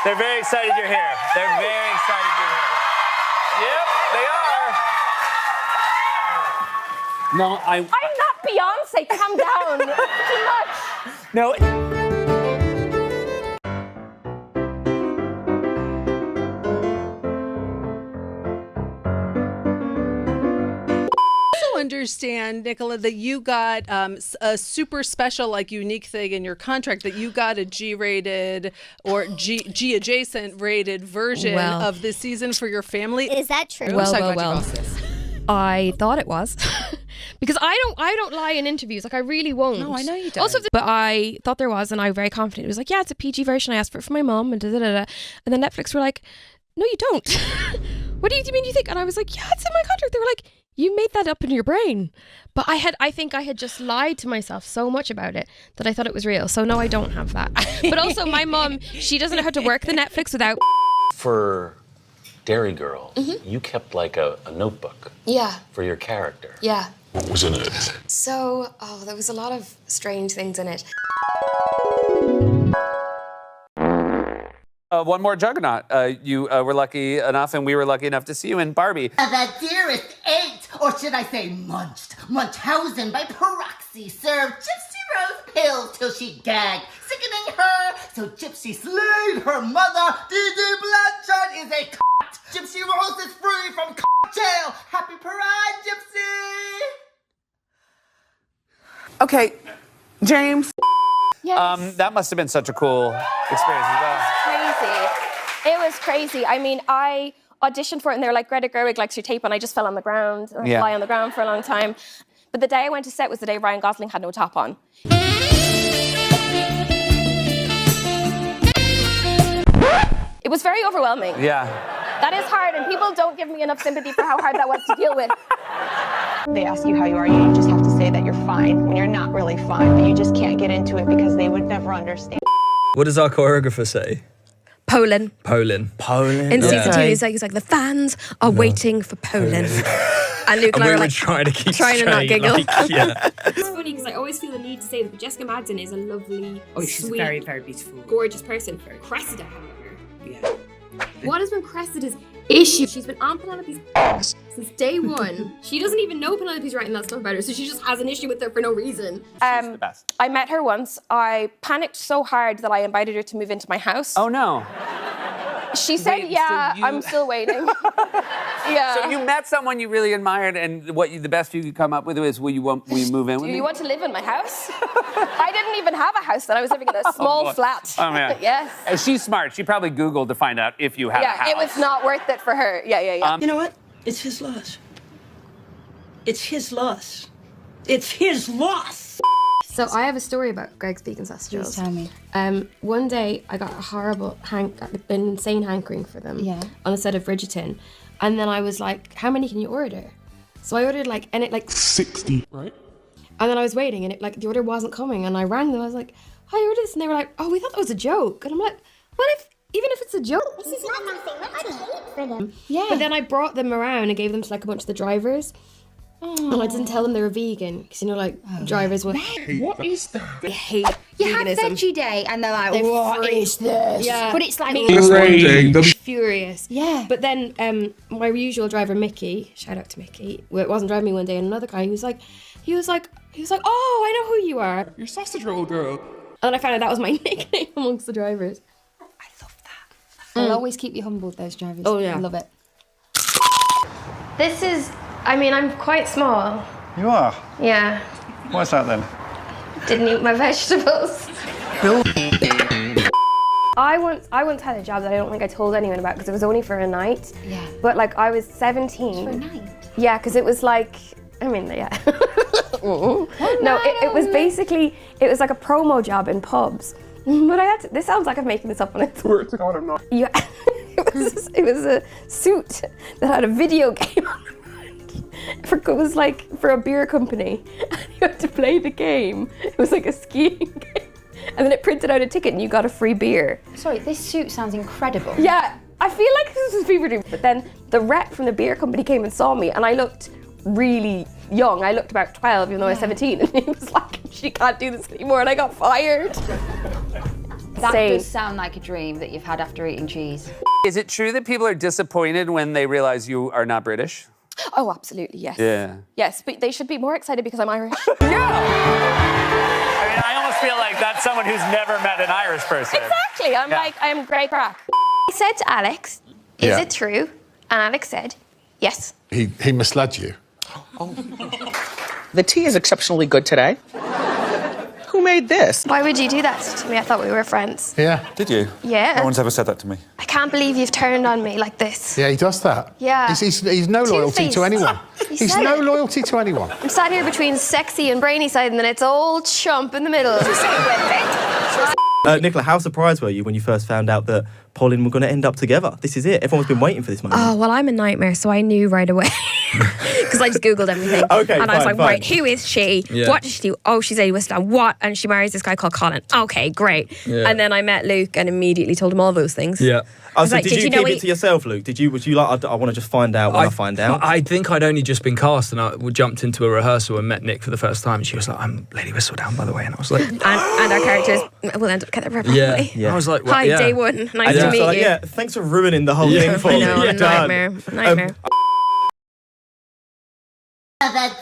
They're very excited you're here. They're very excited you're here. Yep, they are. No, I'm not Beyonce. Calm down. Too much. No. Understand, Nicola, that you got a super special, like, unique thing in your contract, that you got a G-rated or G adjacent rated version of this season for your family. Is that true? Well. I thought it was. Because I don't lie in interviews. Like, I really won't. No, I know you don't. Also, but I thought there was, and I was very confident. It was like, yeah, it's a PG version. I asked for it for my mum, and da-da-da-da. And then Netflix were like, no, you don't. What do you mean you think? And I was like, yeah, it's in my contract. They were like, you made that up in your brain. But I think I had just lied to myself so much about it that I thought it was real. So no, I don't have that. But also my mum, she doesn't know how to work the Netflix without... For Dairy Girl, you kept like a notebook. Yeah. For your character. Yeah. What was in it? So, there was a lot of strange things in it. One more Juggernaut. You were lucky enough, and we were lucky enough to see you in Barbie. The dearest ate, or should I say munched, Munchausen by proxy, served Gypsy Rose pills till she gagged, sickening her, so Gypsy slayed her mother. Didi Blanchard is a c***. Gypsy Rose is free from jail. Happy Pride, Gypsy! Okay, James. Yes. That must have been such a cool experience as well. It was crazy. I mean, I auditioned for it and they were like, Greta Gerwig likes your tape, and I just fell on the ground. And I fly on the ground for a long time. But the day I went to set was the day Ryan Gosling had no top on. It was very overwhelming. Yeah. That is hard, and people don't give me enough sympathy for how hard that was to deal with. They ask you how you are, you just have to say that you're fine when you're not really fine, but you just can't get into it because they would never understand. What does our choreographer say? Poland. In season 2, he's like, the fans are waiting for Poland. And Luke and I were like, trying to not giggle. Like, yeah. It's funny because I always feel the need to say that Jessica Madsen is a lovely, she's sweet, very, very beautiful, gorgeous person. Cressida, however, what has been Cressida's issue? She's been on Penelope's since day one. She doesn't even know Penelope's writing that stuff about her, so she just has an issue with her for no reason. She's the best. I met her once. I panicked so hard that I invited her to move into my house. Oh no. She said, I'm still waiting. So you met someone you really admired, and the best you could come up with is, will you move in with me? Do you want to live in my house? I didn't even have a house then. I was living in a small flat. Oh, man. Yes. And she's smart. She probably Googled to find out if you had a house. It was not worth it for her. Yeah. You know what? It's his loss. It's his loss. It's his loss! So I have a story about Greg's vegan sausage rolls. Please tell me. One day I got a horrible, insane hankering for them on the set of Bridgerton. And then I was like, how many can you order? So I ordered 60, right? And then I was waiting and the order wasn't coming. And I rang them, I was like, hi, I ordered this. And they were like, oh, we thought that was a joke. And I'm like, even if it's a joke? This is not nothing. I hate for them. Yeah. But then I brought them around and gave them to a bunch of the drivers. And I didn't tell them they were vegan, because drivers will... What is that? They hate You veganism. have veggie day and they're like, what is this? Yeah. But it's like... Furious. Yeah. But then my usual driver, Mickey, shout out to Mickey, wasn't driving me one day, and another guy, he was like, oh, I know who you are. You're sausage roll girl. And I found out that was my nickname amongst the drivers. I love that. They'll always keep you humble, those drivers. Oh, yeah. I love it. This is... I'm quite small. You are? Yeah. Why's that then? Didn't eat my vegetables. I once had a job that I don't think I told anyone about because it was only for a night. Yeah. But I was 17. For a night? Yeah, because it was No, it was basically, it was like a promo job in pubs. But this sounds like I'm making this up on it. Swear to God, I'm not. Yeah. It was a suit that had a video game on it. It was for a beer company, and you had to play the game. It was like a skiing game, and then it printed out a ticket and you got a free beer. Sorry, this suit sounds incredible. Yeah, I feel like this was fever dream. But then the rep from the beer company came and saw me, and I looked really young. I looked about 12, even though I was 17, and he was like, she can't do this anymore, and I got fired. That Same. does sound like a dream that you've had after eating cheese. Is it true that people are disappointed when they realize you are not British? Oh, absolutely, yes. Yeah. Yes, but they should be more excited because I'm Irish. I mean, I almost feel like that's someone who's never met an Irish person. Exactly. I'm like, I'm great crack. I said to Alex, is Yeah. it true? And Alex said, yes. He misled you. The tea is exceptionally good today. Who made this? Why would you do that to me? I thought we were friends. Yeah. Did you? Yeah. No one's ever said that to me. I can't believe you've turned on me like this. Yeah, he does that. Yeah. He's no loyalty to Two-faced. anyone. He He's said no it. loyalty to anyone. I'm sat here between sexy and brainy side, and then it's old chump in the middle. Nicola, how surprised were you when you first found out that Paul and were going to end up together? This is it. Everyone's been waiting for this moment. Oh, well, I'm a nightmare, so I knew right away. Because I just Googled everything. Okay, and I was fine, like, right, who is she? Yeah. What does she do? Oh, she's Eddie Whistler. What? And she marries this guy called Colin. Okay, great. Yeah. And then I met Luke and immediately told him all those things. Yeah. I was So like, did you know keep it to yourself, Luke? Was you like, I want to just find out when I find out? I think I'd only just been cast and I jumped into a rehearsal and met Nick for the first time. And she was like, I'm Lady Whistledown, by the way. And I was like... and our characters will end up together probably. Yeah. I was like, well, Hi, yeah. day one. Nice And to meet like, you. yeah, thanks for ruining the whole thing for I me. know, You're a done. nightmare. Nightmare. The